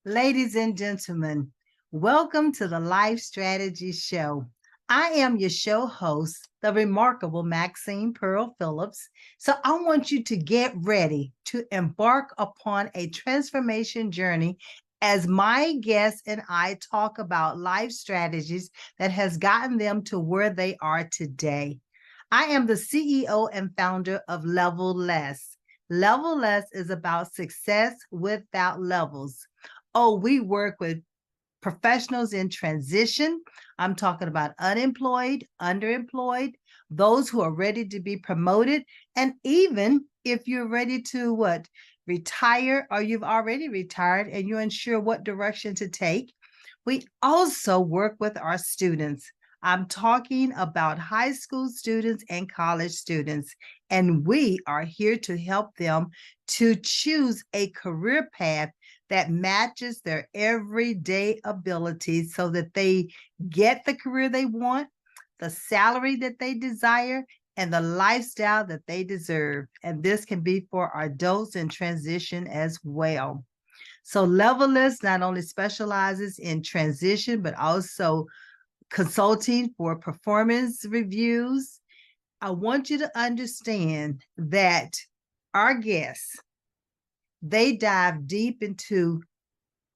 Ladies and gentlemen, welcome to the Life Strategy Show. I am your show host, the remarkable Maxine Phillips. So I want you to get ready to embark upon a transformation journey as my guests and I talk about life strategies that has gotten them to where they are today. I am the CEO and founder of Level Less. Level Less is about success without levels. Oh, we work with professionals in transition. I'm talking about unemployed, underemployed, those who are ready to be promoted, and even if you're ready to retire, or you've already retired and you're unsure what direction to take. We also work with our students. I'm talking about high school students and college students, and we are here to help them to choose a career path that matches their everyday abilities so that they get the career they want, the salary that they desire, and the lifestyle that they deserve. And this can be for adults in transition as well. So Levelist not only specializes in transition, but also consulting for performance reviews. I want you to understand that our guests, they dive deep into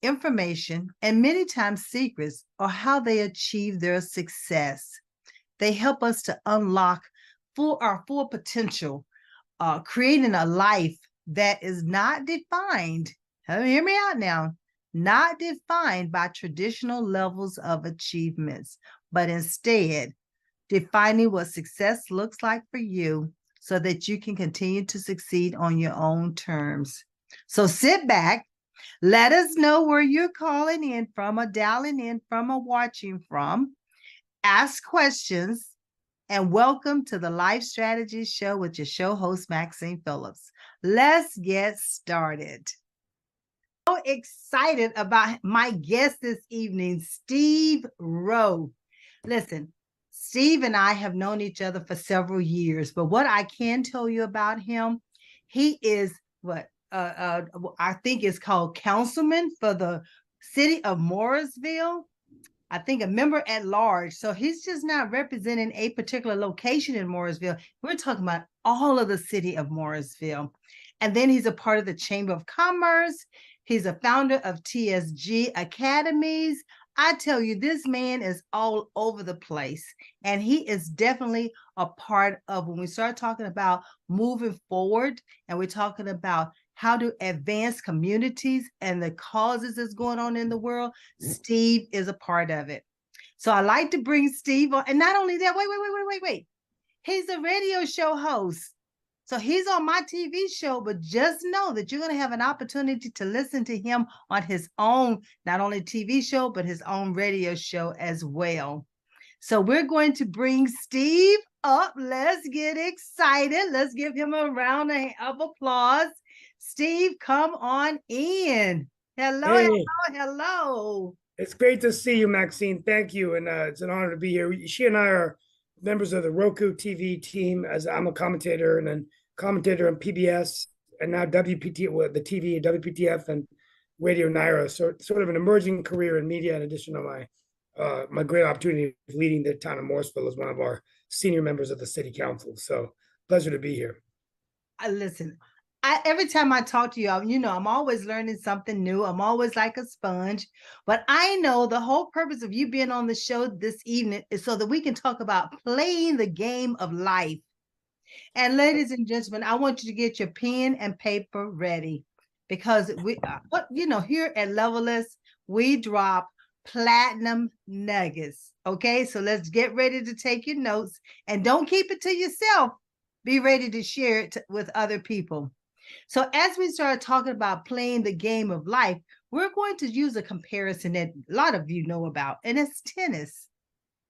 information and many times secrets or how they achieve their success. They help us to unlock our full potential, creating a life that is not defined, hear me out now, not defined by traditional levels of achievements, but instead defining what success looks like for you so that you can continue to succeed on your own terms. So sit back, let us know where you're calling in from, or dialing in from, or watching from. Ask questions, and welcome to the Life Strategy Show with your show host, Maxine Phillips. Let's get started. So excited about my guest this evening, Steve Rowe. Listen, Steve and I have known each other for several years, but what I can tell you about him, he is I think it's called councilman for the city of Morrisville. I think a member at large. So he's just not representing a particular location in Morrisville. We're talking about all of the city of Morrisville. And then he's a part of the Chamber of Commerce. He's a founder of TSG Academies. I tell you, this man is all over the place. And he is definitely a part of when we start talking about moving forward and we're talking about how to advance communities and the causes that's going on in the world, Steve is a part of it. So I like to bring Steve on. And not only that, wait. He's a radio show host. So he's on my TV show, but just know that you're going to have an opportunity to listen to him on his own, not only TV show, but his own radio show as well. So we're going to bring Steve up. Let's get excited. Let's give him a round of applause. Steve, come on in. Hello. It's great to see you, Maxine. Thank you. And it's an honor to be here. She and I are members of the Roku TV team, as I'm a commentator and then commentator on PBS and now WPT, the TV, WPTF and Radio Naira. So sort of an emerging career in media in addition to my great opportunity of leading the town of Morrisville as one of our senior members of the city council. So pleasure to be here. Listen, every time I talk to you, I'm always learning something new. I'm always like a sponge. But I know the whole purpose of you being on the show this evening is so that we can talk about playing the game of life. And ladies and gentlemen, I want you to get your pen and paper ready because here at Levelist, we drop platinum nuggets. Okay, so let's get ready to take your notes and don't keep it to yourself. Be ready to share it with other people. So as we start talking about playing the game of life, we're going to use a comparison that a lot of you know about, and it's tennis.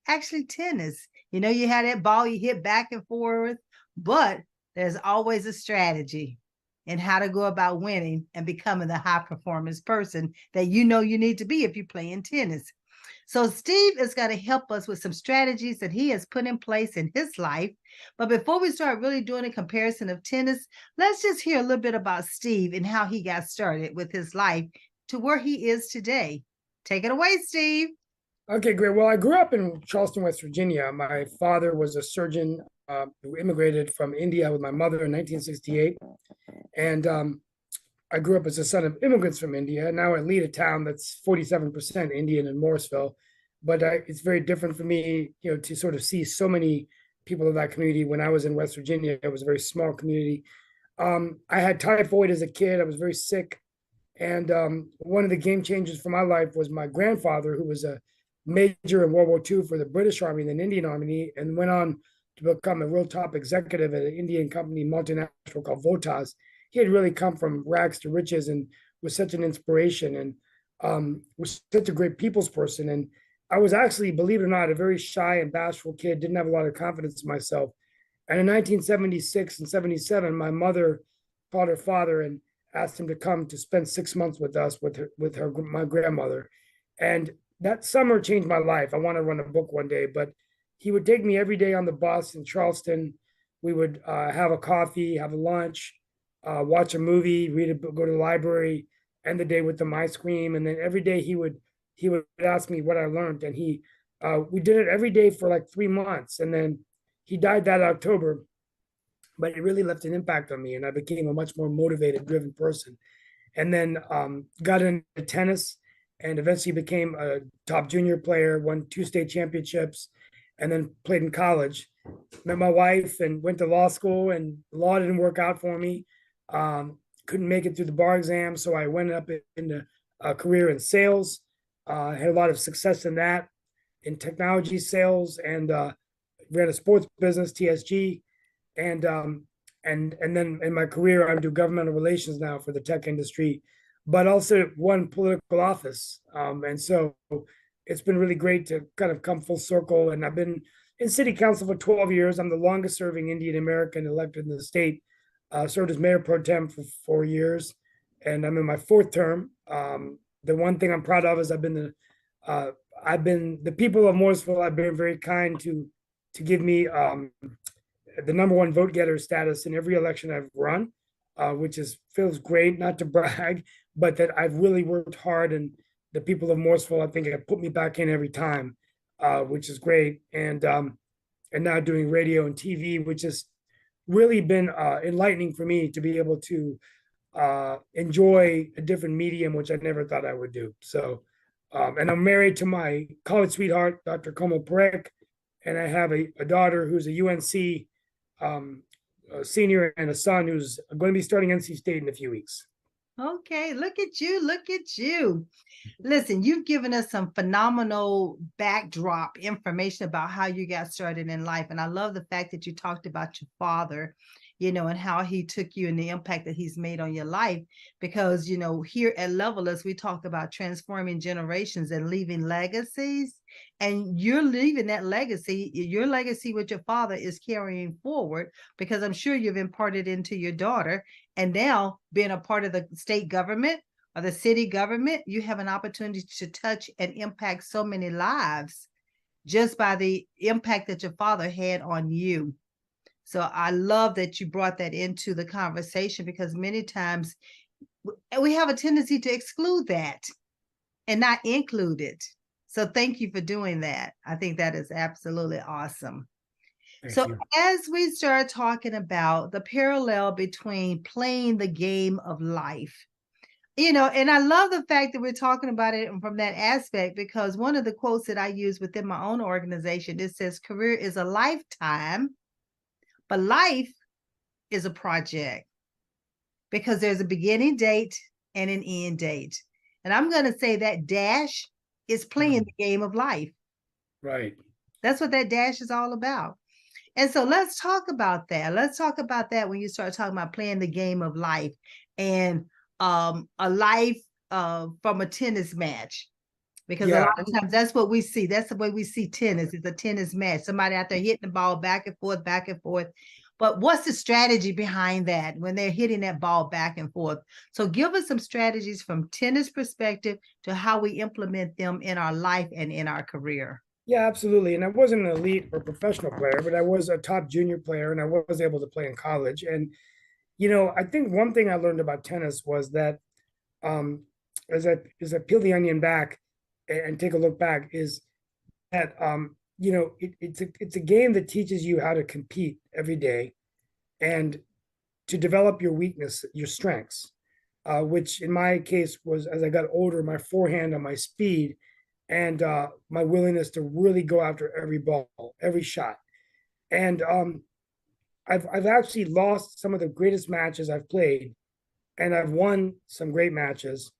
Actually, tennis. You had that ball you hit back and forth, but there's always a strategy in how to go about winning and becoming the high performance person that you need to be if you're playing tennis. So Steve is going to help us with some strategies that he has put in place in his life. But before we start really doing a comparison of tennis, let's just hear a little bit about Steve and how he got started with his life to where he is today. Take it away, Steve. Okay, great. Well, I grew up in Charleston, West Virginia. My father was a surgeon who immigrated from India with my mother in 1968. And I grew up as a son of immigrants from India. Now I lead a town that's 47% Indian in Morrisville. But it's very different for me, to sort of see so many people of that community. When I was in West Virginia, it was a very small community. I had typhoid as a kid. I was very sick. And one of the game changers for my life was my grandfather, who was a major in World War II for the British Army and then Indian Army, and went on to become a real top executive at an Indian company, multinational called Voltas. He had really come from rags to riches and was such an inspiration and was such a great people's person. And I was actually, believe it or not, a very shy and bashful kid, didn't have a lot of confidence in myself. And in 1976 and 77, my mother called her father and asked him to come to spend 6 months with us my grandmother. And that summer changed my life. I want to run a book one day, but he would take me every day on the bus in Charleston. We would have a coffee, have a lunch, watch a movie, read a book, go to the library, end the day with some ice cream. And then every day he would ask me what I learned. And we did it every day for like 3 months. And then he died that October, but it really left an impact on me. And I became a much more motivated, driven person. And then got into tennis and eventually became a top junior player, won 2 state championships, and then played in college. Met my wife and went to law school, and law didn't work out for me. Couldn't make it through the bar exam. So I went up into a career in sales, had a lot of success in that, in technology sales, and ran a sports business, TSG. And then in my career, I do governmental relations now for the tech industry, but also won political office. And so it's been really great to kind of come full circle. And I've been in city council for 12 years. I'm the longest serving Indian American elected in the state. Served as mayor pro tem for 4 years, and I'm in my 4th term. The one thing I'm proud of is I've been the people of Morrisville have been very kind to give me the #1 vote getter status in every election I've run, which feels great, not to brag, but that I've really worked hard, and the people of Morrisville, I think, have put me back in every time, which is great. And now doing radio and TV, which has really been enlightening for me to be able to enjoy a different medium, which I never thought I would do. So, and I'm married to my college sweetheart, Dr. Komal Parekh, and I have a daughter who's a UNC a senior and a son who's going to be starting NC State in a few weeks. Okay, look at you. Look at you. Listen, you've given us some phenomenal backdrop information about how you got started in life. And I love the fact that you talked about your father, and how he took you and the impact that he's made on your life. Because, here at Levelers, we talk about transforming generations and leaving legacies. And you're leaving that legacy. Your legacy with your father is carrying forward, because I'm sure you've imparted into your daughter. And now, being a part of the state government or the city government, you have an opportunity to touch and impact so many lives just by the impact that your father had on you. So I love that you brought that into the conversation, because many times we have a tendency to exclude that and not include it. So thank you for doing that. I think that is absolutely awesome. So as we start talking about the parallel between playing the game of life, and I love the fact that we're talking about it from that aspect, because one of the quotes that I use within my own organization, it says, career is a lifetime, but life is a project, because there's a beginning date and an end date. And I'm going to say that dash is playing the game of life. Right. That's what that dash is all about. And so let's talk about that. Let's talk about that when you start talking about playing the game of life, and a life from a tennis match. Because a lot of times that's what we see. That's the way we see tennis. It's a tennis match. Somebody out there hitting the ball back and forth, back and forth. But what's the strategy behind that when they're hitting that ball back and forth? So give us some strategies from tennis perspective to how we implement them in our life and in our career. Yeah, absolutely. And I wasn't an elite or professional player, but I was a top junior player, and I was able to play in college. And, I think one thing I learned about tennis was that as I peel the onion back and take a look back, is that it's a game that teaches you how to compete every day and to develop your weakness, your strengths, which in my case was, as I got older, my forehand and my speed, and my willingness to really go after every ball, every shot. And I've actually lost some of the greatest matches I've played, and I've won some great matches.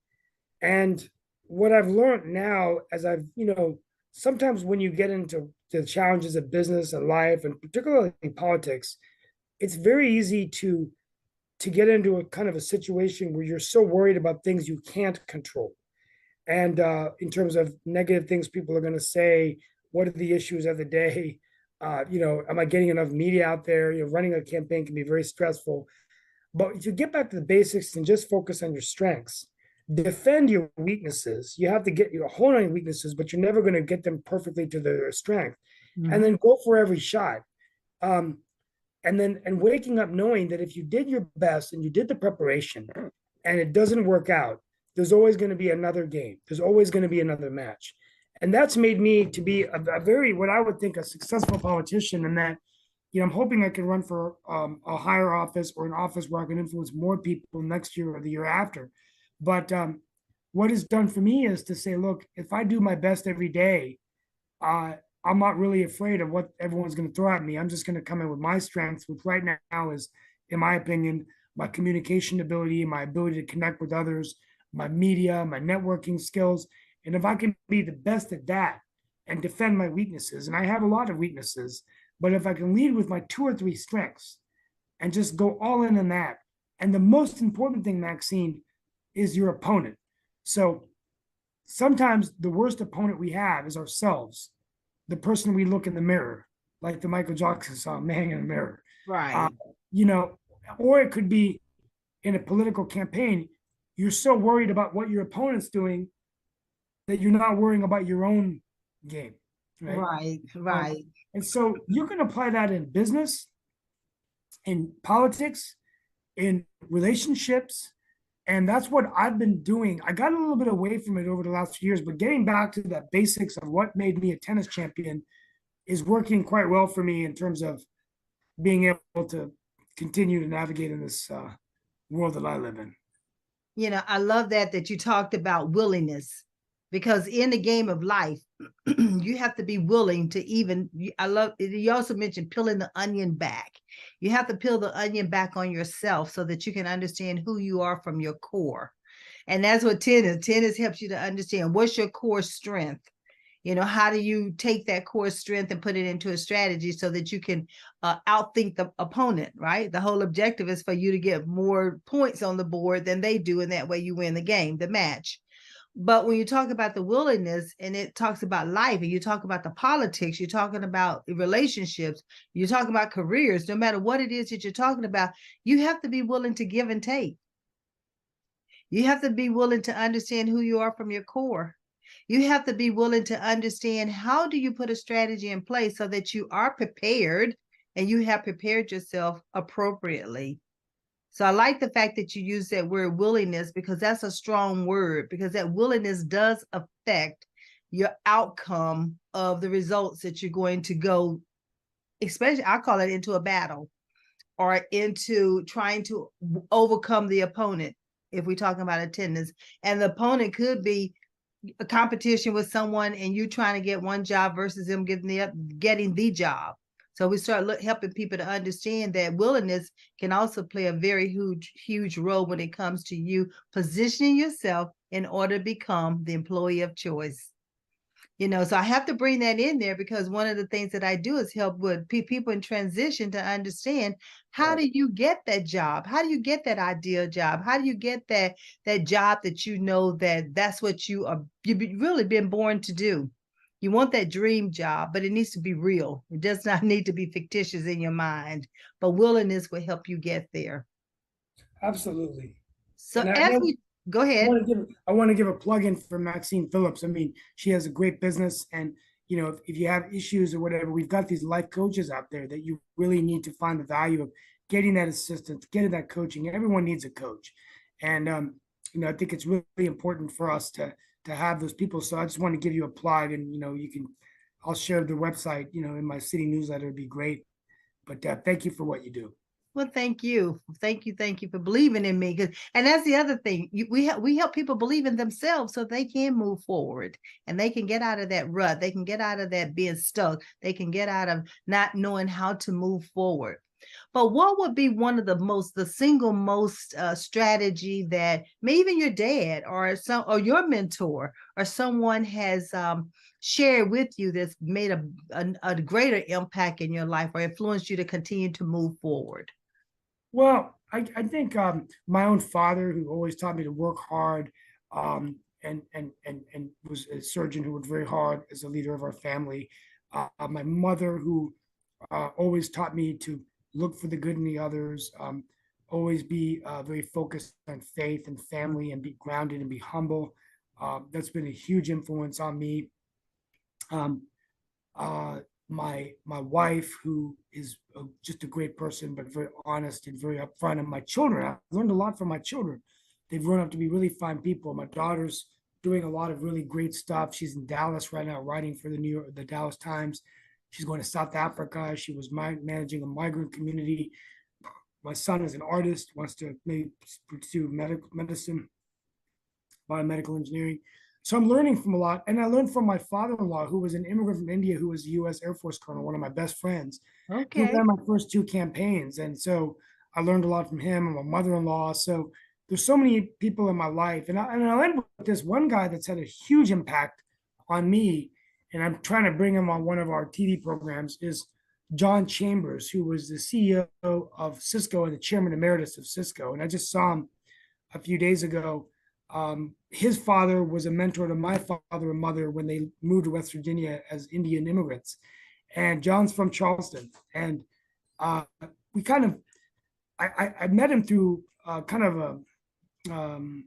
And what I've learned now, as sometimes when you get into the challenges of business and life, and particularly politics, it's very easy to get into a kind of a situation where you're so worried about things you can't control. And in terms of negative things people are going to say, what are the issues of the day? Am I getting enough media out there? Running a campaign can be very stressful. But if you get back to the basics and just focus on your strengths, defend your weaknesses. You have to get your hold on your weaknesses, but you're never going to get them perfectly to their strength. Mm-hmm. And then go for every shot. And waking up knowing that if you did your best and you did the preparation and it doesn't work out, there's always going to be another game. There's always going to be another match. And that's made me to be a very, what I would think, a successful politician. And that, I'm hoping I can run for a higher office or an office where I can influence more people next year or the year after. But what it's done for me is to say, look, if I do my best every day, I'm not really afraid of what everyone's going to throw at me. I'm just going to come in with my strengths, which right now is, in my opinion, my communication ability, my ability to connect with others, my media, my networking skills. And if I can be the best at that and defend my weaknesses, and I have a lot of weaknesses, but if I can lead with my 2 or 3 strengths and just go all in that. And the most important thing, Maxine, is your opponent. So sometimes the worst opponent we have is ourselves, the person we look in the mirror, like the Michael Jackson song, Man in the Mirror. Right. Or it could be in a political campaign, you're so worried about what your opponent's doing that you're not worrying about your own game. Right. And so you can apply that in business, in politics, in relationships. And that's what I've been doing. I got a little bit away from it over the last few years, but getting back to the basics of what made me a tennis champion is working quite well for me in terms of being able to continue to navigate in this world that I live in. I love that you talked about willingness, because in the game of life, you have to be willing to you also mentioned peeling the onion back. You have to peel the onion back on yourself so that you can understand who you are from your core. And that's what tennis helps you to understand what's your core strength. How do you take that core strength and put it into a strategy so that you can outthink the opponent, right? The whole objective is for you to get more points on the board than they do, and that way you win the game, the match. But when you talk about the willingness, and it talks about life, and you talk about the politics, you're talking about relationships, you're talking about careers, no matter what it is that you're talking about, you have to be willing to give and take. You have to be willing to understand who you are from your core. You have to be willing to understand how do you put a strategy in place so that you are prepared and you have prepared yourself appropriately. So I like the fact that you use that word willingness, because that's a strong word, because that willingness does affect your outcome of the results that you're going to go, especially I call it into a battle or into trying to overcome the opponent. If we're talking about attendance, and the opponent could be a competition with someone and you trying to get one job versus them getting the job. So we start helping people to understand that willingness can also play a very huge role when it comes to you positioning yourself in order to become the employee of choice. So I have to bring that in there, because one of the things that I do is help with people in transition to understand, how do you get that job? How do you get that ideal job? How do you get that job that that's what you've really been born to do? You want that dream job, but it needs to be real. It does not need to be fictitious in your mind, but willingness will help you get there. Absolutely. So go ahead. I want to give a plug in for Maxine Phillips. I mean, she has a great business, and if you have issues or whatever, we've got these life coaches out there that you really need to find the value of getting that assistance, getting that coaching. Everyone needs a coach, and I think it's really important for us to have those people. So I just want to give you a plug, and you can, I'll share the website, in my city newsletter. It'd be great. But thank you for what you do. Well, thank you. Thank you for believing in me. And that's the other thing. We help people believe in themselves so they can move forward and they can get out of that rut. They can get out of that being stuck. They can get out of not knowing how to move forward. But what would be one of the single most strategy that maybe even your dad or your mentor or someone has shared with you that's made a greater impact in your life or influenced you to continue to move forward? Well, I think my own father, who always taught me to work hard, and was a surgeon who worked very hard as a leader of our family. My mother, who always taught me to look for the good in the others, always be very focused on faith and family, and be grounded and be humble. That's been a huge influence on me. Um, uh, my wife, who is just a great person, but very honest and very upfront, and my children. I've learned a lot from my children. They've grown up to be really fine people. My daughter's doing a lot of really great stuff. She's in Dallas right now, writing for the Dallas Times. She's going to South Africa. She was managing a migrant community. My son is an artist, wants to maybe pursue medicine, biomedical engineering. So I'm learning from a lot. And I learned from my father-in-law, who was an immigrant from India, who was a U.S. Air Force colonel, one of my best friends. He Okay. ran my first two campaigns. And so I learned a lot from him and my mother-in-law. So there's so many people in my life. And I'll end with this one guy that's had a huge impact on me. And I'm trying to bring him on one of our TV programs, is John Chambers, who was the CEO of Cisco and the chairman emeritus of Cisco. And I just saw him a few days ago. His father was a mentor to my father and mother when they moved to West Virginia as Indian immigrants. And John's from Charleston. And we kind of, I met him through kind of an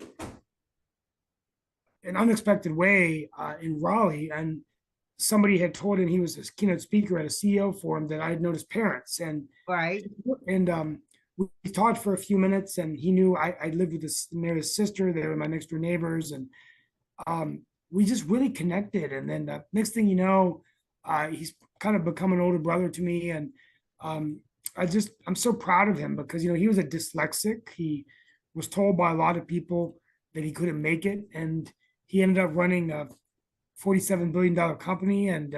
unexpected way in Raleigh. And somebody had told him, he was a keynote speaker at a CEO forum, that I had known his parents. Right. And we talked for a few minutes, and he knew I lived with his sister. They were my next door neighbors, and we just really connected. And then next thing you know, he's kind of become an older brother to me. And I'm so proud of him, because he was a dyslexic. He was told by a lot of people that he couldn't make it, and he ended up running a $47 billion company, and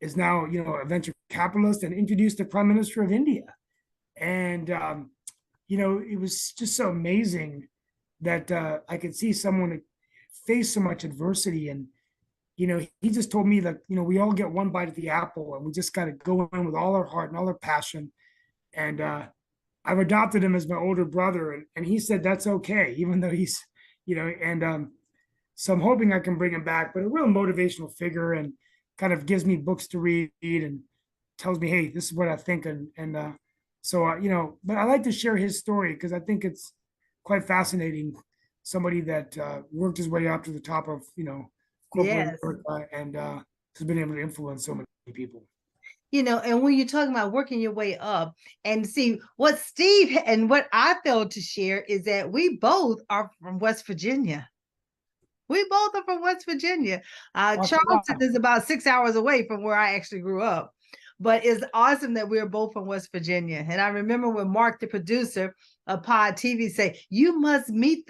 is now a venture capitalist, and introduced the Prime Minister of India. And it was just so amazing that I could see someone face so much adversity. And he just told me that we all get one bite of the apple, and we just got to go in with all our heart and all our passion. And I've adopted him as my older brother, and he said that's okay, even though he's and so I'm hoping I can bring him back. But a real motivational figure, and kind of gives me books to read, and tells me, hey, this is what I think. And so, but I like to share his story, because I think it's quite fascinating. Somebody that worked his way up to the top of, corporate Yes. America, and has been able to influence so many people. And when you're talking about working your way up, and see what Steve and what I failed to share is that we both are from West Virginia. We both are from West Virginia. Charleston is about 6 hours away from where I actually grew up. But it's awesome that we're both from West Virginia. And I remember when Mark, the producer of Pod TV, say, you must meet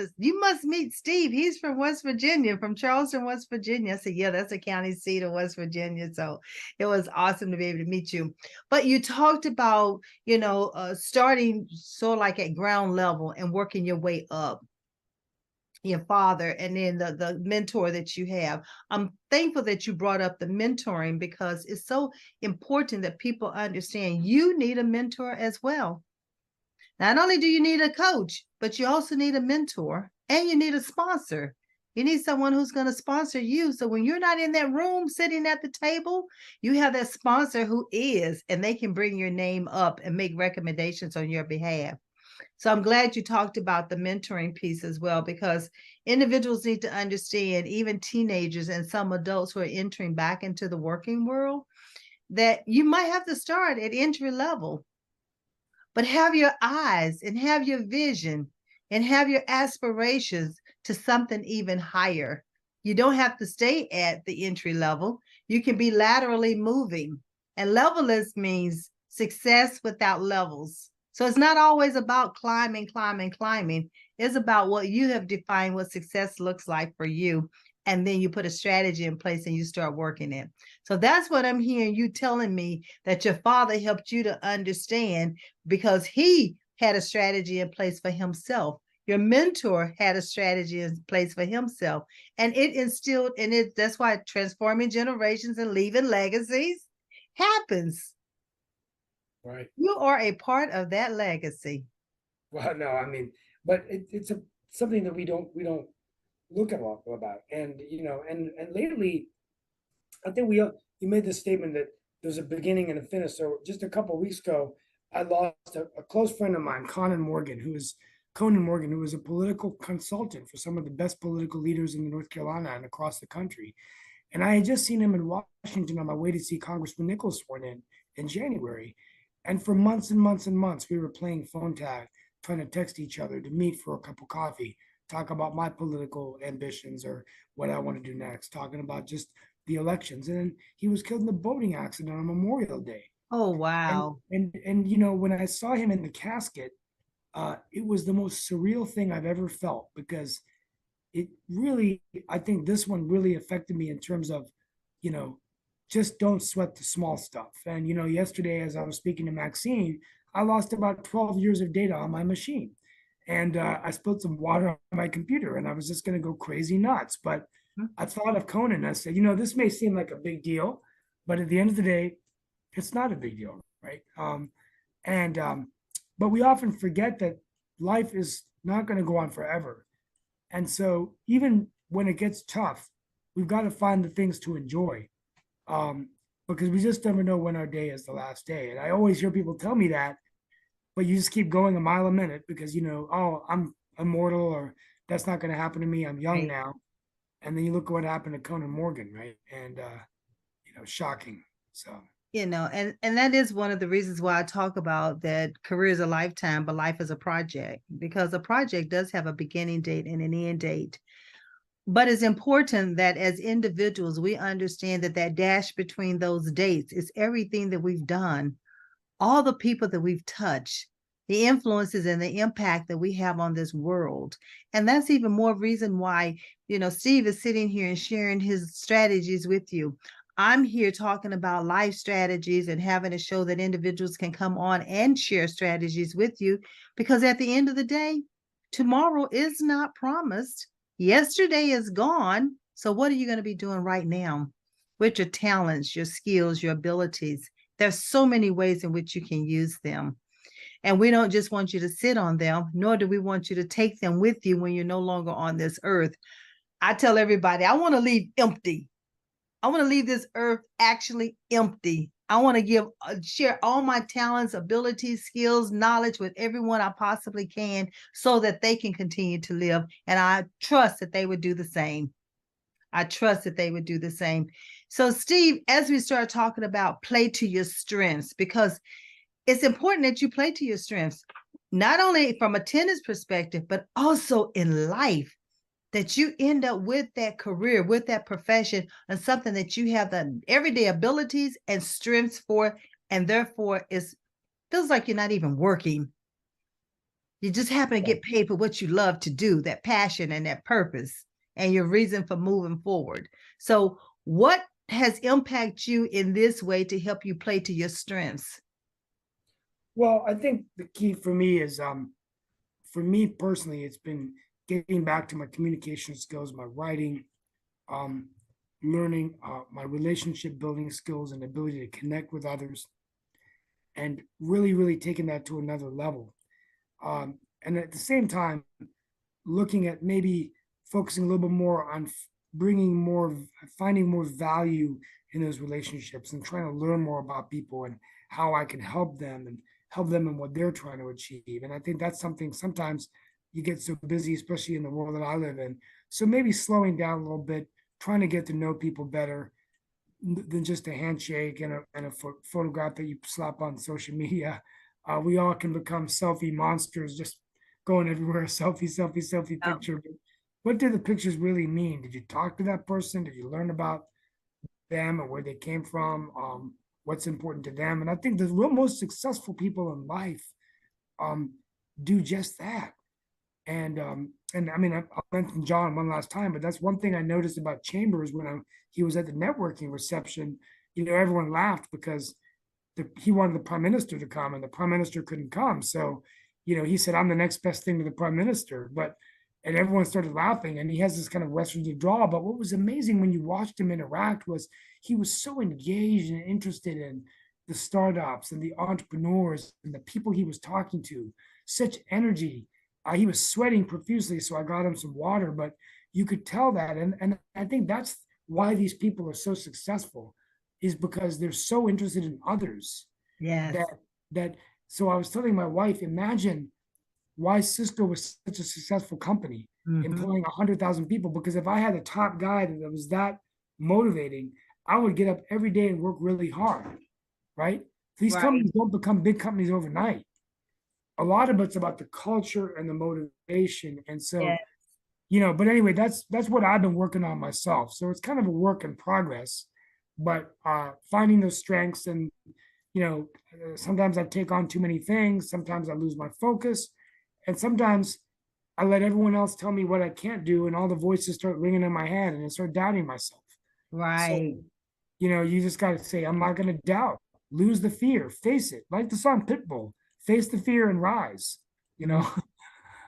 Steve. He's from West Virginia, from Charleston, West Virginia. I said, yeah, that's a county seat of West Virginia. So it was awesome to be able to meet you. But you talked about, starting so like at ground level and working your way up, your father, and then the mentor that you have. I'm thankful that you brought up the mentoring, because it's so important that people understand you need a mentor as well. Not only do you need a coach, but you also need a mentor, and you need a sponsor. You need someone who's going to sponsor you. So when you're not in that room sitting at the table, you have that sponsor who is, and they can bring your name up and make recommendations on your behalf. So I'm glad you talked about the mentoring piece as well, because individuals need to understand, even teenagers and some adults who are entering back into the working world, that you might have to start at entry level, but have your eyes and have your vision and have your aspirations to something even higher. You don't have to stay at the entry level. You can be laterally moving. And levelless means success without levels. So it's not always about climbing, climbing, climbing. It's about what you have defined what success looks like for you. And then you put a strategy in place and you start working it. So that's what I'm hearing you telling me, that your father helped you to understand, because he had a strategy in place for himself. Your mentor had a strategy in place for himself, and it instilled in it. That's why transforming generations and leaving legacies happens. Right. You are a part of that legacy. Well, no, I mean, but it's something that we don't look at a lot about. And and lately, I think you made the statement that there's a beginning and a finish. So just a couple of weeks ago, I lost a close friend of mine, Conan Morgan, who was a political consultant for some of the best political leaders in North Carolina and across the country. And I had just seen him in Washington on my way to see Congressman Nichols sworn in January. And for months and months and months, we were playing phone tag, trying to text each other to meet for a cup of coffee, talk about my political ambitions or what I want to do next, talking about just the elections. And then he was killed in a boating accident on Memorial Day. Oh, And wow. when I saw him in the casket, it was the most surreal thing I've ever felt, because it really, I think this one really affected me in terms of, you know, just don't sweat the small stuff. And, yesterday, as I was speaking to Maxine, I lost about 12 years of data on my machine. And I spilled some water on my computer and I was just going to go crazy nuts. But I thought of Conan. I said, this may seem like a big deal, but at the end of the day, it's not a big deal, right? And But we often forget that life is not going to go on forever. And so even when it gets tough, we've got to find the things to enjoy, because we just never know when our day is the last day. And I always hear people tell me that, but you just keep going a mile a minute because, oh, I'm immortal, or that's not going to happen to me. I'm young Right. now. And then you look at what happened to Conan Morgan, right? And, shocking. So. And that is one of the reasons why I talk about that career is a lifetime, but life is a project, because a project does have a beginning date and an end date. But it's important that as individuals, we understand that that dash between those dates is everything that we've done, all the people that we've touched, the influences and the impact that we have on this world. And that's even more reason why, Steve is sitting here and sharing his strategies with you. I'm here talking about life strategies and having a show that individuals can come on and share strategies with you, because at the end of the day, tomorrow is not promised. Yesterday is gone. So what are you going to be doing right now with your talents, your skills, your abilities? There's so many ways in which you can use them. And we don't just want you to sit on them, nor do we want you to take them with you when you're no longer on this earth. I tell everybody, I want to leave empty. I want to leave this earth actually empty. I want to share all my talents, abilities, skills, knowledge with everyone I possibly can, so that they can continue to live. And I trust that they would do the same. I trust that they would do the same. So, Steve, as we start talking about play to your strengths, because it's important that you play to your strengths, not only from a tennis perspective, but also in life, that you end up with that career, with that profession, and something that you have the everyday abilities and strengths for, and therefore it feels like you're not even working. You just happen to get paid for what you love to do, that passion and that purpose, and your reason for moving forward. So what has impacted you in this way to help you play to your strengths? Well, I think the key for me is, for me personally, it's been getting back to my communication skills, my writing, um, learning my relationship building skills and ability to connect with others, and really, really taking that to another level. And at the same time, looking at maybe focusing a little bit more on finding more value in those relationships and trying to learn more about people and how I can help them and help them in what they're trying to achieve. And I think that's something sometimes you get so busy, especially in the world that I live in. So maybe slowing down a little bit, trying to get to know people better than just a handshake and a photograph that you slap on social media. We all can become selfie monsters, just going everywhere, selfie, selfie, selfie picture. what did the pictures really mean? Did you talk to that person? Did you learn about them and where they came from? What's important to them? And I think the real most successful people in life um, do just that. And I mean, I'll mention John one last time, but that's one thing I noticed about Chambers when he was at the networking reception. You know, everyone laughed because he wanted the prime minister to come, and the prime minister couldn't come. So, you know, he said, "I'm the next best thing to the prime minister." And everyone started laughing, and he has this kind of Western drawl. But what was amazing when you watched him interact was he was so engaged and interested in the startups and the entrepreneurs and the people he was talking to. Such energy. He was sweating profusely, so I got him some water. But you could tell that, and I think that's why these people are so successful, is because they're so interested in others. Yes. That so I was telling my wife, imagine why Cisco was such a successful company, employing 100,000 people. Because if I had a top guy that was that motivating, I would get up every day and work really hard, right? These companies don't become big companies overnight. A lot of it's about the culture and the motivation. And so, Yes. you know, but anyway, that's what I've been working on myself. So it's kind of a work in progress, but finding those strengths. And, you know, sometimes I take on too many things. Sometimes I lose my focus. And sometimes I let everyone else tell me what I can't do, and all the voices start ringing in my head, and I start doubting myself. Right. So, you know, you just got to say, I'm not going to doubt, lose the fear, face it. Like the song Pitbull, face the fear and rise. You know,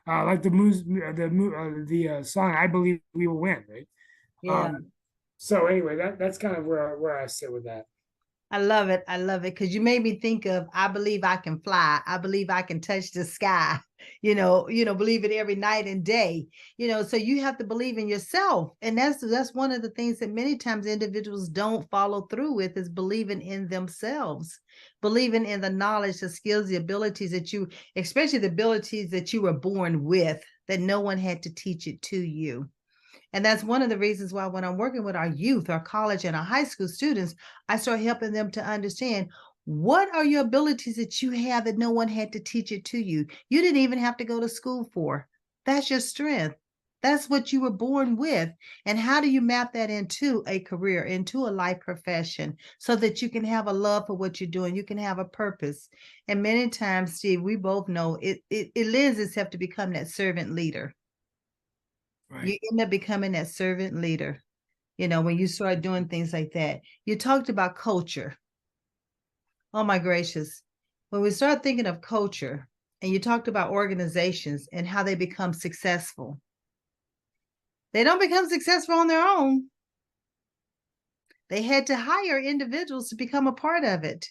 like the song, I believe we will win. Right. Yeah. So anyway, that's kind of where I sit with that. I love it. I love it because you made me think of I believe I can fly. I believe I can touch the sky. Believe it every night and day. So you have to believe in yourself. And that's one of the things that many times individuals don't follow through with is believing in themselves, believing in the knowledge, the skills, the abilities that especially the abilities that you were born with, that no one had to teach it to you. And that's one of the reasons why when I'm working with our youth, our college and our high school students, I start helping them to understand what are your abilities that you have that no one had to teach it to you. You didn't even have to go to school for. That's your strength. That's what you were born with. And how do you map that into a career, into a life profession, so that you can have a love for what you're doing? You can have a purpose. And many times, Steve, we both know it lends itself to become that servant leader. Right. You end up becoming that servant leader, when you start doing things like that. You talked about culture. Oh my gracious. When we start thinking of culture, and you talked about organizations and how they become successful, they don't become successful on their own. They had to hire individuals to become a part of it.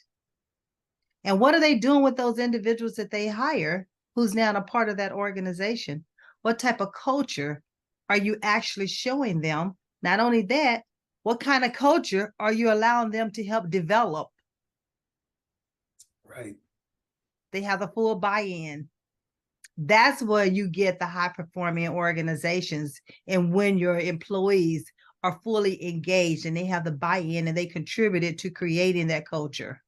And what are they doing with those individuals that they hire, who's now a part of that organization? What type of culture are you actually showing them? Not only that, what kind of culture are you allowing them to help develop? Right. They have the full buy-in. That's where you get the high-performing organizations, and when your employees are fully engaged and they have the buy-in and they contributed to creating that culture.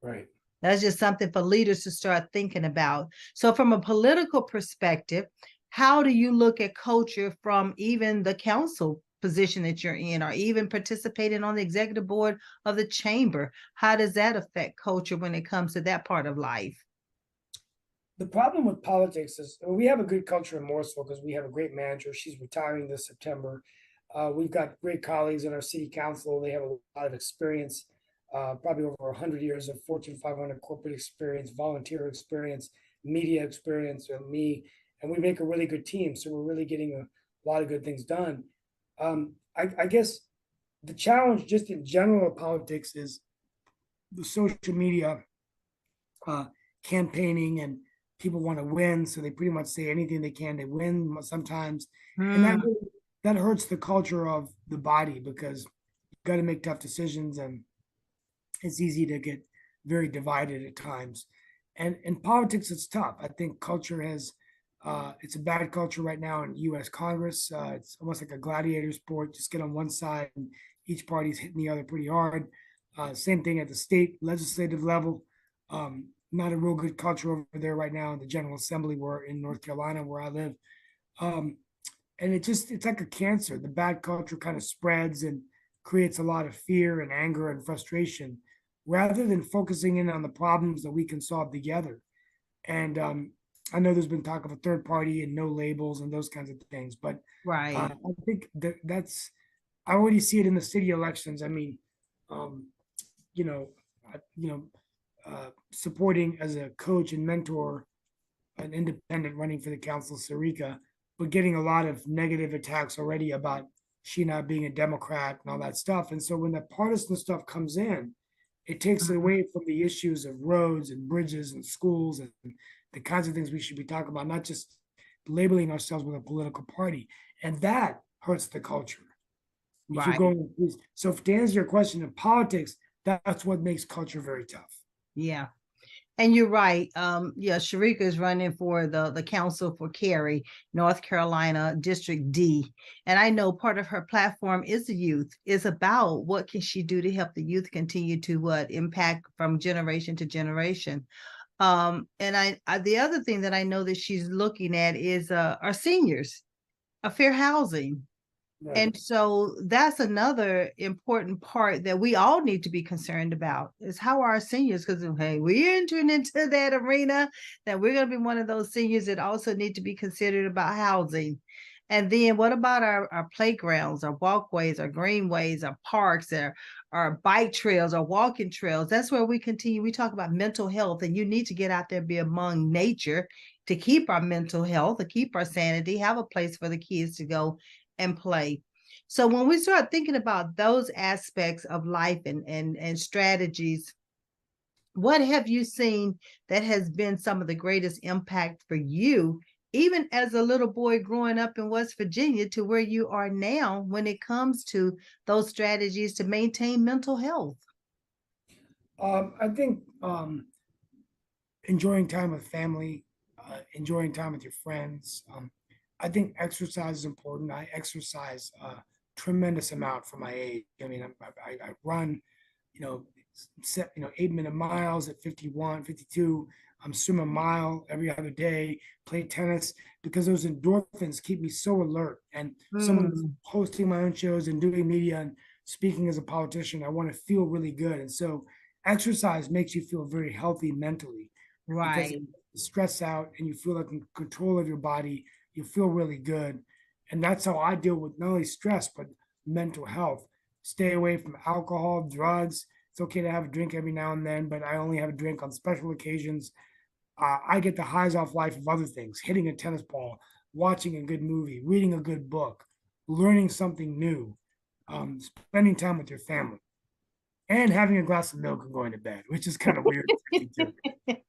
Right. That's just something for leaders to start thinking about. So from a political perspective, how do you look at culture from even the council position that you're in, or even participating on the executive board of the chamber? How does that affect culture when it comes to that part of life? The problem with politics is we have a good culture in Morrisville because we have a great manager. She's retiring this September. We've got great colleagues in our city council. They have a lot of experience, probably over 100 years of Fortune 500 corporate experience, volunteer experience, media experience, and me. And we make a really good team. So we're really getting a lot of good things done. I guess the challenge just in general of politics is the social media campaigning, and people want to win, so they pretty much say anything they can to win sometimes. And that hurts the culture of the body, because you got to make tough decisions, and it's easy to get very divided at times. And in politics, it's tough. I think culture has it's a bad culture right now in U.S. Congress. It's almost like a gladiator sport. Just get on one side, and each party's hitting the other pretty hard. Same thing at the state legislative level. Not a real good culture over there right now in the General Assembly, where in North Carolina, where I live. And it's like a cancer. The bad culture kind of spreads and creates a lot of fear and anger and frustration rather than focusing in on the problems that we can solve together. And I know there's been talk of a third party and no labels and those kinds of things, but Right. I think that's I already see it in the city elections. I mean, um, you know, supporting as a coach and mentor an independent running for the council, Sarika, but getting a lot of negative attacks already about she not being a Democrat and all that stuff. And so when the partisan stuff comes in, it takes it Mhm. away from the issues of roads and bridges and schools and the kinds of things we should be talking about, not just labeling ourselves with a political party. And that hurts the culture. If you're Right. going, so to answer your question in politics, that's what makes culture very tough. Yeah. And you're right. Yeah, Sharika is running for the council for Cary, North Carolina, District D. And I know part of her platform is the youth, is about what can she do to help the youth continue to what impact from generation to generation. And I the other thing that I know that she's looking at is our seniors, a fair housing. Right. And so that's another important part that we all need to be concerned about is how are our seniors, because hey, we're entering into that arena that we're going to be one of those seniors that also need to be considered about housing. And then what about our playgrounds, our walkways, our greenways, our parks, our bike trails, our walking trails? That's where we continue. We talk about mental health, and you need to get out there, be among nature to keep our mental health, to keep our sanity, have a place for the kids to go and play. So when we start thinking about those aspects of life and strategies, what have you seen that has been some of the greatest impact for you, even as a little boy growing up in West Virginia to where you are now when it comes to those strategies to maintain mental health? I think enjoying time with family, enjoying time with your friends. I think exercise is important. I exercise a tremendous amount for my age. I mean, I run, you know, 8-minute miles at 51, 52. I'm swim a mile every other day, play tennis because those endorphins keep me so alert. And someone Mm, hosting my own shows and doing media and speaking as a politician, I want to feel really good. And so exercise makes you feel very healthy mentally because right, stress out and you feel like in control of your body, you feel really good. And that's how I deal with not only stress, but mental health. Stay away from alcohol, drugs. It's okay to have a drink every now and then, but I only have a drink on special occasions. I get the highs off life of other things, hitting a tennis ball, watching a good movie, reading a good book, learning something new, spending time with your family, and having a glass of milk and going to bed, which is kind of weird too.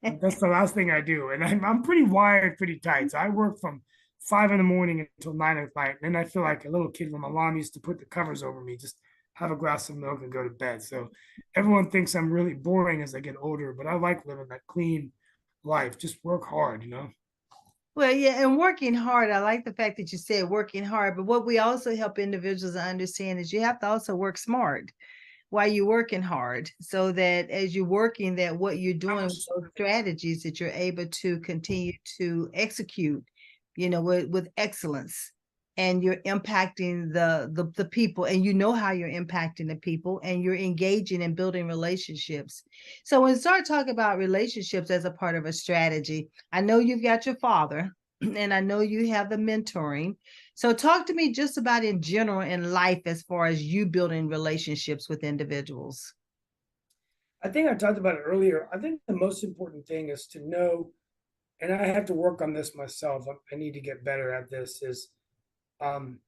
That's the last thing I do. And I'm pretty wired, pretty tight. So I work from 5 in the morning until 9 at night. And then I feel like a little kid when my mom used to put the covers over me, just have a glass of milk and go to bed. So everyone thinks I'm really boring as I get older, but I like living that clean life. Just work hard. Well, yeah, and working hard. I like the fact that you said working hard, but what we also help individuals to understand is you have to also work smart while you're working hard so that as you're working that what you're doing with those strategies that you're able to continue to execute with excellence, and you're impacting the people, and you know how you're impacting the people, and you're engaging and building relationships. So when we start talking about relationships as a part of a strategy, I know you've got your father and I know you have the mentoring. So talk to me just about in general in life as far as you building relationships with individuals. I think I talked about it earlier. I think the most important thing is to know, and I have to work on this myself. I need to get better at this. Is um,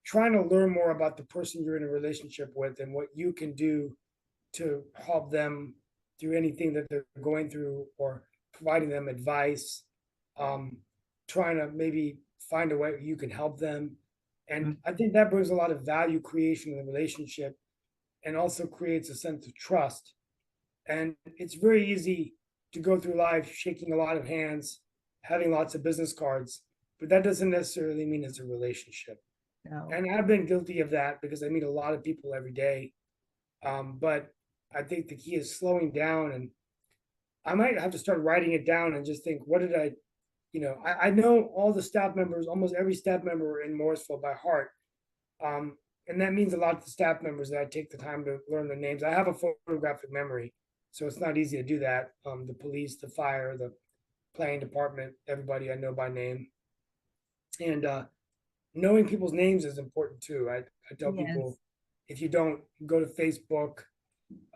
trying to learn more about the person you're in a relationship with and what you can do to help them through anything that they're going through or providing them advice, um, trying to maybe find a way you can help them. And I think that brings a lot of value creation in the relationship and also creates a sense of trust. And it's very easy to go through life shaking a lot of hands, having lots of business cards, but that doesn't necessarily mean it's a relationship. No. And I've been guilty of that because I meet a lot of people every day. But I think the key is slowing down, and I might have to start writing it down and just think, what did I I know all the staff members, almost every staff member in Morrisville by heart. And that means a lot to the staff members that I take the time to learn their names. I have a photographic memory, so it's not easy to do that. The police, the fire, the planning department, everybody I know by name. And knowing people's names is important too. I tell Yes. people, if you don't go to Facebook,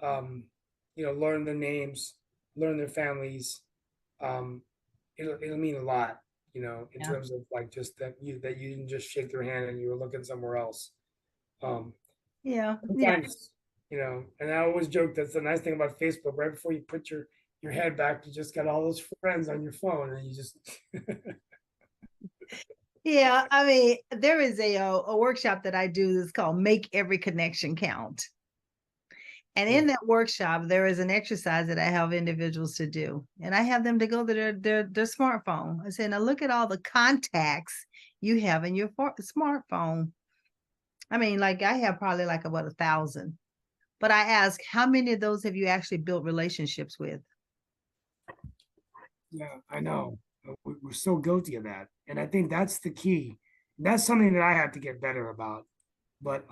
um, learn their names, learn their families. Um, it'll mean a lot, in Yeah. terms of like just that you didn't just shake their hand and you were looking somewhere else. Um, Yeah. Yeah. Sometimes, and I always joke that's the nice thing about Facebook. Right before you put your head back, you just got all those friends on your phone, and you just Yeah. I mean, there is a workshop that I do that's called Make Every Connection Count. And in that workshop, there is an exercise that I have individuals to do. And I have them to go to their smartphone. I say, now look at all the contacts you have in your smartphone. I mean, like I have probably like about 1,000. But I ask, how many of those have you actually built relationships with? yeah, I know. We're so guilty of that, and I think that's the key. That's something that I have to get better about. But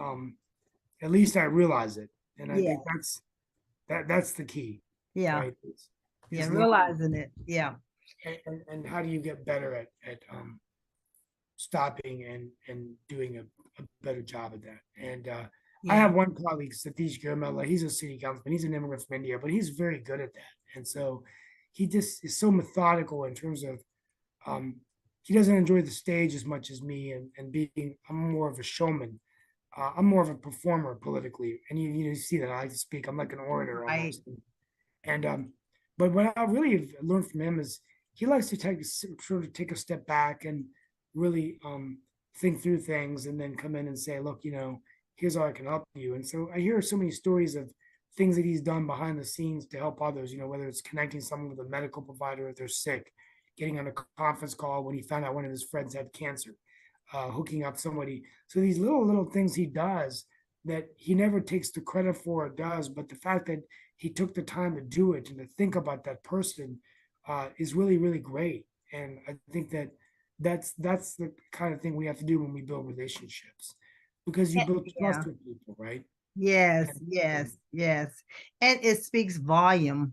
at least I realize it, and I Yeah. think that's the key, Yeah. right? Yeah. Is Realizing it. Yeah. and how do you get better at stopping and doing a better job at that? And I Yeah. have one colleague, Satish Gurmela. He's a city councilman. He's an immigrant from India, but he's very good at that. And so he just is so methodical in terms of um, he doesn't enjoy the stage as much as me, and being I'm more of a showman. I'm more of a performer politically, and you see that I like to speak. I'm like an orator Right. almost. And but what I really have learned from him is he likes to take a step back and really think through things, and then come in and say, look, here's how I can help you. And so I hear so many stories of things that he's done behind the scenes to help others. Whether it's connecting someone with a medical provider if they're sick, getting on a conference call when he found out one of his friends had cancer, hooking up somebody. So these little things he does that he never takes the credit for or does, but the fact that he took the time to do it and to think about that person is really, really great. And I think that's the kind of thing we have to do when we build relationships, because you build Yeah. trust with people, right? Yes, And, yes, yes. And it speaks volume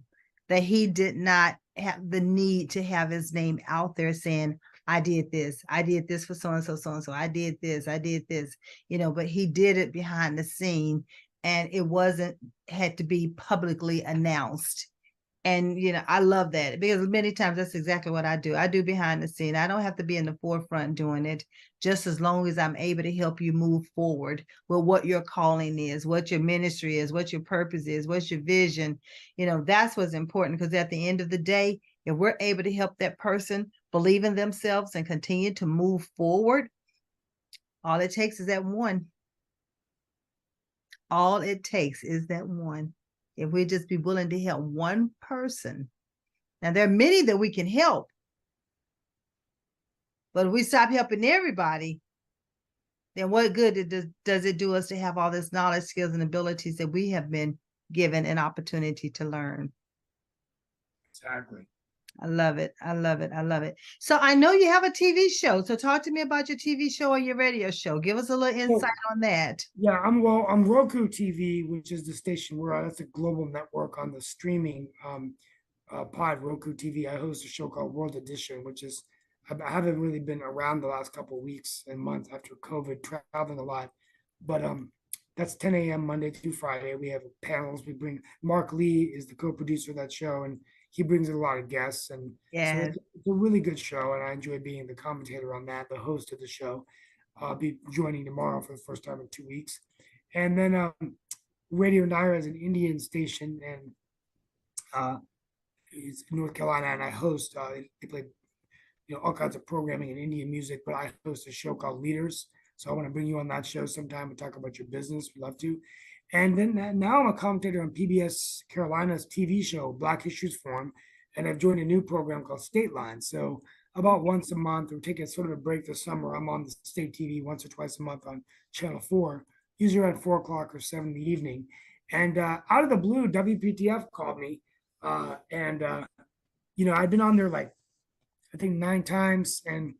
that he did not have the need to have his name out there saying, I did this for so and so, so and so, I did this, but he did it behind the scene, and it wasn't had to be publicly announced. And I love that, because many times that's exactly what I do. I do behind the scene. I don't have to be in the forefront doing it, just as long as I'm able to help you move forward with what your calling is, what your ministry is, what your purpose is, what's your vision. That's what's important, because at the end of the day, if we're able to help that person believe in themselves and continue to move forward, all it takes is that one. All it takes is that one. If we just be willing to help one person. Now, there are many that we can help, but if we stop helping everybody, then what good does it do us to have all this knowledge, skills, and abilities that we have been given an opportunity to learn? exactly. I love it. I love it. I love it. So I know you have a TV show. So talk to me about your TV show or your radio show. Give us a little insight on that. Yeah, I'm Roku TV, which is the station we're on. That's a global network on the streaming pod Roku TV. I host a show called World Edition, which is I haven't really been around the last couple of weeks and months after COVID, traveling a lot. But that's 10 a.m. Monday through Friday. We have panels. We bring Mark Lee is the co-producer of that show, and he brings in a lot of guests. And so Yeah. it's a really good show, and I enjoy being the commentator on that, the host of the show. I'll be joining tomorrow for the first time in 2 weeks. And then Radio Naira is an Indian station, and it's in North Carolina, and I host. They play all kinds of programming in Indian music, but I host a show called Leaders. So I want to bring you on that show sometime and talk about your business. We'd love to. And then now I'm a commentator on PBS Carolina's TV show, Black Issues Forum, and I've joined a new program called State Line. So about once a month, we're taking sort of a break this summer. I'm on the state TV once or twice a month on Channel 4, usually around 4 o'clock or 7 in the evening. And out of the blue, WPTF called me. And I've been on there like I think 9 times. And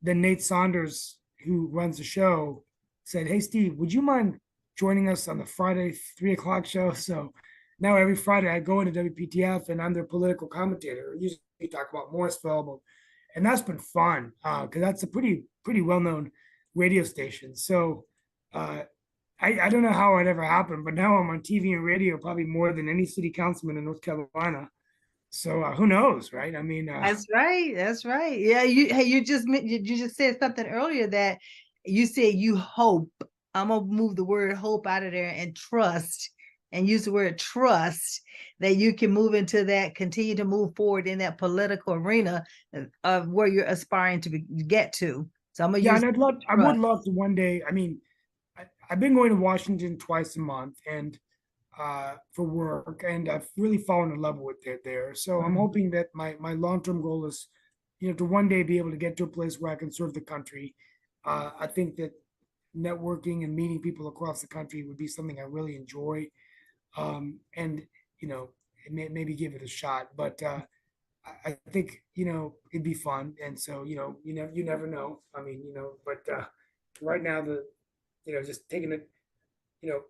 then Nate Saunders, who runs the show, said, "Hey, Steve, would you mind joining us on the Friday 3 o'clock show?" So now every Friday I go into WPTF and I'm their political commentator. Usually talk about Morrisville, and that's been fun because that's a pretty well known radio station. So uh, I don't know how it ever happened, but now I'm on TV and radio probably more than any city councilman in North Carolina. So who knows, right? I mean, That's right. That's right. Yeah. You just said something earlier that you said you hope. I'm gonna move the word hope out of there and trust, and use the word trust that you can move into that, continue to move forward in that political arena of where you're aspiring to get to. So I'm gonna yeah, use and I would trust. love to one day. I mean, I've been going to Washington twice a month, and for work, and I've really fallen in love with it there. So I'm Mhm. hoping that my long term goal is, to one day be able to get to a place where I can serve the country. I think that networking and meeting people across the country would be something I really enjoy, and maybe give it a shot. But I think it'd be fun, and so you never know. I mean, but right now just taking it, you know,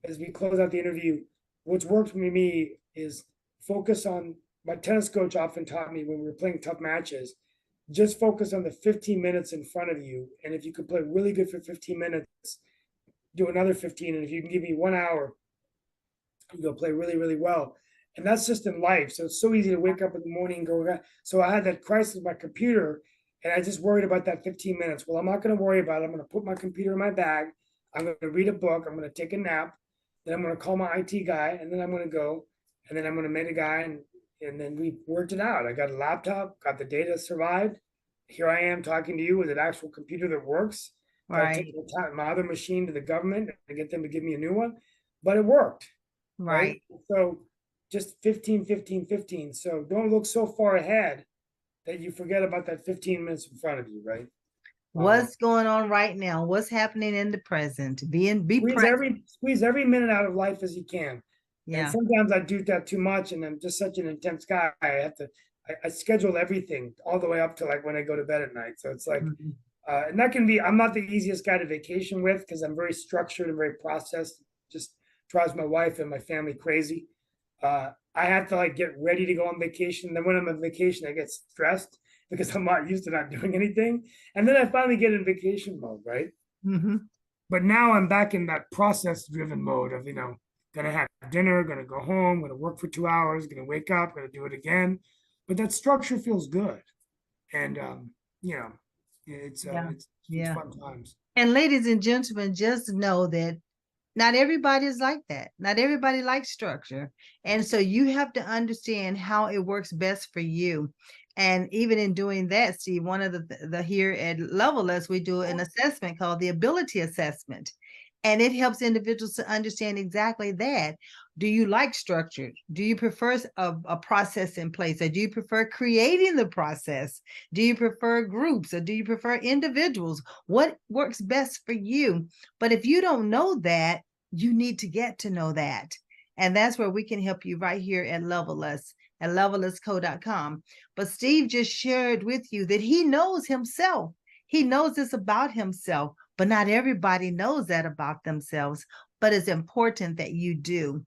as we close out the interview, what's worked for me is focus on my tennis coach often taught me when we were playing tough matches, just focus on the 15 minutes in front of you. And if you could play really good for 15 minutes, do another 15. And if you can give me 1 hour, you go play really, really well. And that's just in life. So it's so easy to wake up in the morning and go. So I had that crisis with my computer, and I just worried about that 15 minutes. Well, I'm not going to worry about it. I'm going to put my computer in my bag. I'm going to read a book. I'm going to take a nap. Then I'm going to call my IT guy, and then I'm going to go, and then I'm going to meet a guy, and then we worked it out. I got a laptop, got the data, survived. Here I am talking to you with an actual computer that works. Got to take Right. my other machine to the government and get them to give me a new one, but it worked, right? Right. So just 15, 15, 15. So don't look so far ahead that you forget about that 15 minutes in front of you, right? Um, What's going on right now? What's happening in the present? Be squeeze present. every minute out of life as you can. And Yeah. sometimes I do that too much, and I'm just such an intense guy. I schedule everything all the way up to like when I go to bed at night. So it's like, Mhm. and that can be. I'm not the easiest guy to vacation with because I'm very structured and very processed. Just drives my wife and my family crazy. I have to like get ready to go on vacation. Then when I'm on vacation, I get stressed because I'm not used to not doing anything. And then I finally get in vacation mode, right? Mhm. But now I'm back in that process driven mode of, gonna have dinner, gonna go home, gonna work for 2 hours, gonna wake up, gonna do it again. But that structure feels good. And you know, it's uh Yeah. it's Yeah. fun times. And ladies and gentlemen, just know that not everybody is like that. Not everybody likes structure. And so you have to understand how it works best for you. And even in doing that, Steve, one of the here at Level we do an assessment called the ability assessment. And it helps individuals to understand exactly that. Do you like structure? Do you prefer a process in place? Or do you prefer creating the process? Do you prefer groups or do you prefer individuals? What works best for you? But if you don't know that, you need to get to know that. And that's where we can help you right here at levellessco.com. But Steve just shared with you that he knows himself. He knows this about himself, but not everybody knows that about themselves. But it's important that you do.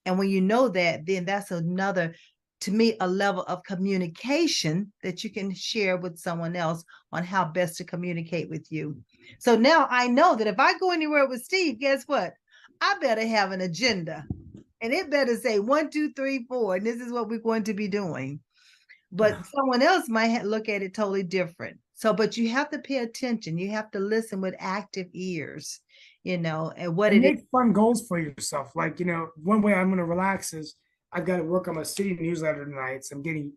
And when you know that, then that's another, to me, a level of communication that you can share with someone else on how best to communicate with you. So now I know that if I go anywhere with Steve, guess what? I better have an agenda. And it better say 1, 2, 3, 4, and this is what we're going to be doing. But someone else might look at it totally different. So, but you have to pay attention. You have to listen with active ears, and what And it is. make fun goals for yourself. Like, one way I'm gonna relax is I've got to work on my city newsletter tonight. So I'm getting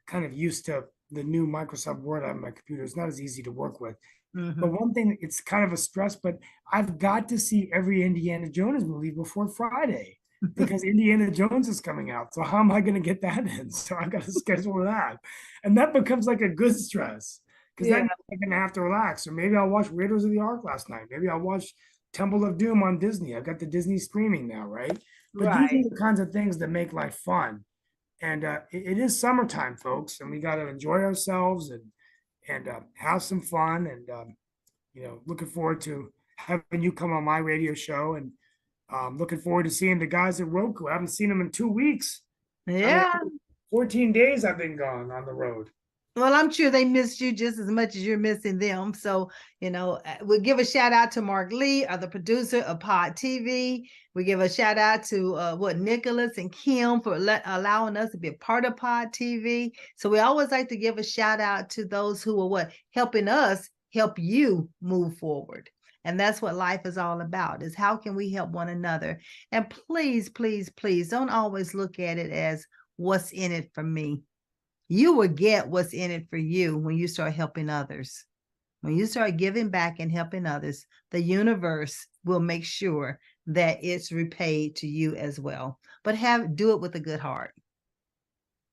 kind of used to the new Microsoft Word on my computer. It's not as easy to work with. But Mhm. one thing, it's kind of a stress, but I've got to see every Indiana Jones movie before Friday because Indiana Jones is coming out. So how am I going to get that in? So I've got to schedule that. And that becomes like a good stress because Yeah, then I'm going to have to relax. Or maybe I'll watch Raiders of the Ark last night. Maybe I'll watch Temple of Doom on Disney. I've got the Disney streaming now, right? But these right. are the kinds of things that make life fun. And it is summertime, folks, and we got to enjoy ourselves and have some fun. And looking forward to having you come on my radio show, and looking forward to seeing the guys at Roku. I haven't seen them in 2 weeks. I mean, Yeah. 14 days I've been gone on the road. Well, I'm sure they missed you just as much as you're missing them. So, we'll give a shout out to Mark Lee, the producer of Pod TV. We give a shout out to Nicholas and Kim for allowing us to be a part of Pod TV. So we always like to give a shout out to those who are helping us help you move forward. And that's what life is all about, is how can we help one another? And please, please, please don't always look at it as what's in it for me. You will get what's in it for you when you start helping others. When you start giving back and helping others, the universe will make sure that it's repaid to you as well. But do it with a good heart.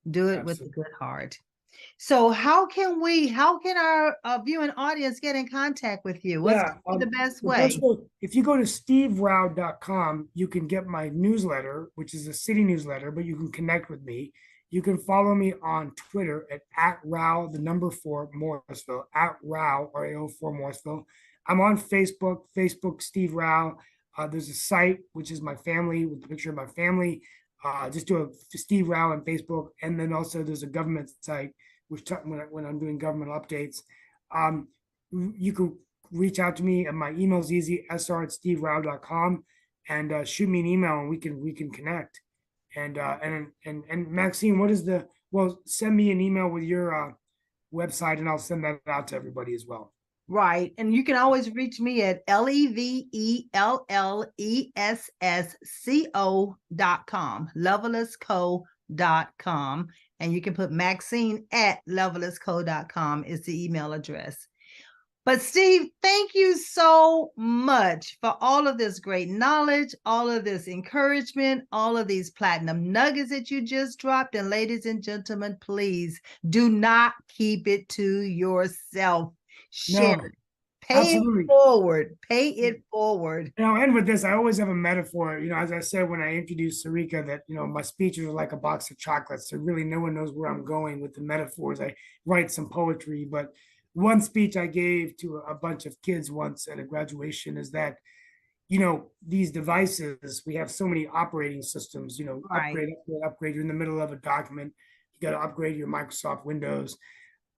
Do it with a good heart. So how can our viewing audience get in contact with you? What's the best way? If you go to steverao.com, you can get my newsletter, which is a city newsletter, but you can connect with me. You can follow me on Twitter at Rao, the number 4 Morrisville, at Rao, RAO4 Morrisville. I'm on Facebook, Steve Rao. There's a site, which is my family, with a picture of my family. Just do a Steve Rao on Facebook. And then also there's a government site, which when I'm doing government updates. You can reach out to me, and my email is easy, sr@steverao.com, and shoot me an email, and we can connect. And Maxine, send me an email with your website, and I'll send that out to everybody as well. Right. And you can always reach me at levellessco.com, levellessco.com. And you can put Maxine at levellessco.com is the email address. But Steve, thank you so much for all of this great knowledge, all of this encouragement, all of these platinum nuggets that you just dropped. And ladies and gentlemen, please do not keep it to yourself. Share it. Pay it forward. Pay it forward. And I'll end with this. I always have a metaphor, as I said when I introduced Sarika, that, my speeches are like a box of chocolates. So really no one knows where I'm going with the metaphors. I write some poetry, but one speech I gave to a bunch of kids once at a graduation is that, these devices, we have so many operating systems, right. upgrade. You're in the middle of a document. You got to upgrade your Microsoft Windows.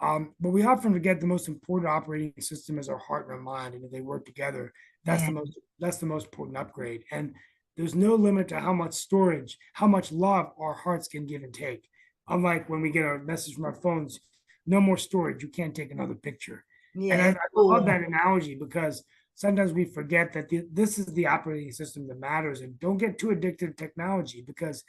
But we often forget the most important operating system is our heart and our mind. And if they work together, that's the most important upgrade. And there's no limit to how much storage, how much love our hearts can give and take. Unlike when we get a message from our phones, no more storage. You can't take another picture. And I love that analogy, because sometimes we forget that this is the operating system that matters. And don't get too addicted to technology, because,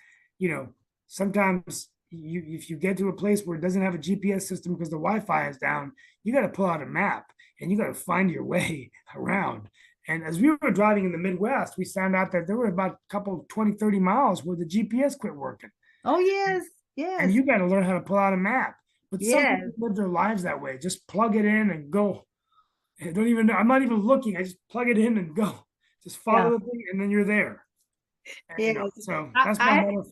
sometimes if you get to a place where it doesn't have a GPS system because the Wi-Fi is down, you got to pull out a map and you got to find your way around. And as we were driving in the Midwest, we found out that there were about a couple 20, 30 miles where the GPS quit working. Oh, yes. Yes. And you got to learn how to pull out a map. But some people live their lives that way. Just plug it in and go. I don't even know. I'm not even looking. I just plug it in and go. Just follow the thing, and then you're there. And, so that's my metaphor.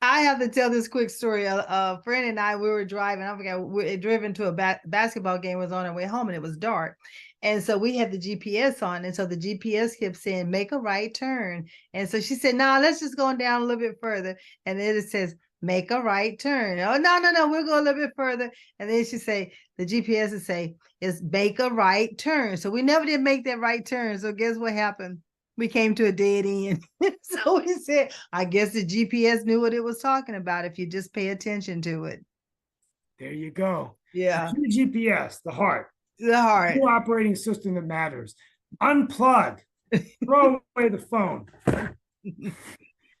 I have to tell this quick story. A friend and I, we were driving. I forgot, we had driven to a basketball game, was on our way home, and it was dark. And so we had the GPS on. And so the GPS kept saying, make a right turn. And so she said, no, let's just go down a little bit further. And then it says, make a right turn. Oh, no, we'll go a little bit further. And then she say, the GPS would say, is make a right turn. So we never did make that right turn. So guess what happened? We came to a dead end. So we said, I guess the GPS knew what it was talking about if you just pay attention to it. There you go. Yeah. The GPS, the heart. The heart. The operating system that matters. Unplug. Throw away the phone.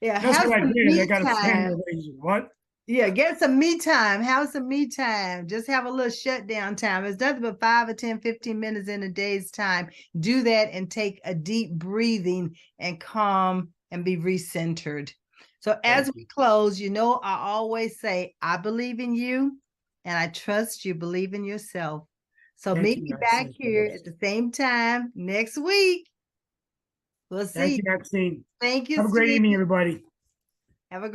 Yeah. That's what I did. I got a friend. What? Yeah, get some me time. Have some me time. Just have a little shutdown time. It's nothing but 5 or 10, 15 minutes in a day's time. Do that and take a deep breathing and calm and be recentered. So as we close, I always say, I believe in you and I trust you believe in yourself. So meet me back here at the same time next week. We'll see. Thank you, Maxine. Thank you. Have a great evening, everybody. Have a great